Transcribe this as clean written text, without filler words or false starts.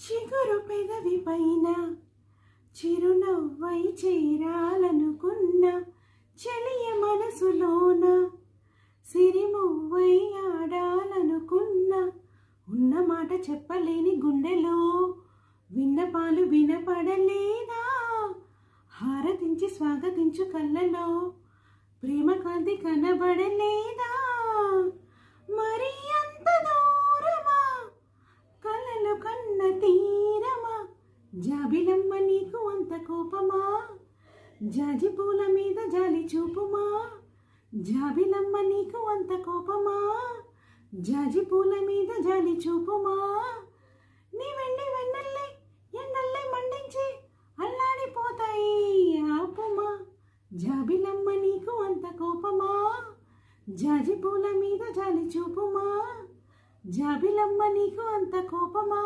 చిగురు పెదవి పైన చిరునవ్వై చేరాలనుకున్న చెలియ మనసులోన సిరిమువ్వై ఆడాలనుకున్న ఉన్న మాట చెప్పలేని గుండెలో విన్నపాలు వినపడలేదా? హారతించి స్వాగతించు కళ్ళలో ప్రేమ కాంతి కనబడలేదా? మరి అంత దూరమా కలలు కన్న తీరమా? జాబిలమ్మ నీకు అంత కోపమా? జాజి పూల మీద జాలి చూపుమా? జాబిలమ్మ నీకు అంత కోపమా? జాజి పూల మీద జాలి చూపుమా? నీ వెండి వెన్నెల్లే ఎండల్లే మండించి అల్లాడిపోతాయి ఆపుమా? జాబిలమ్మ నీకు అంత కోపమా? జాజి పూల మీద జాలి చూపుమా? జాబిలమ్మ నీకు అంత కోపమా?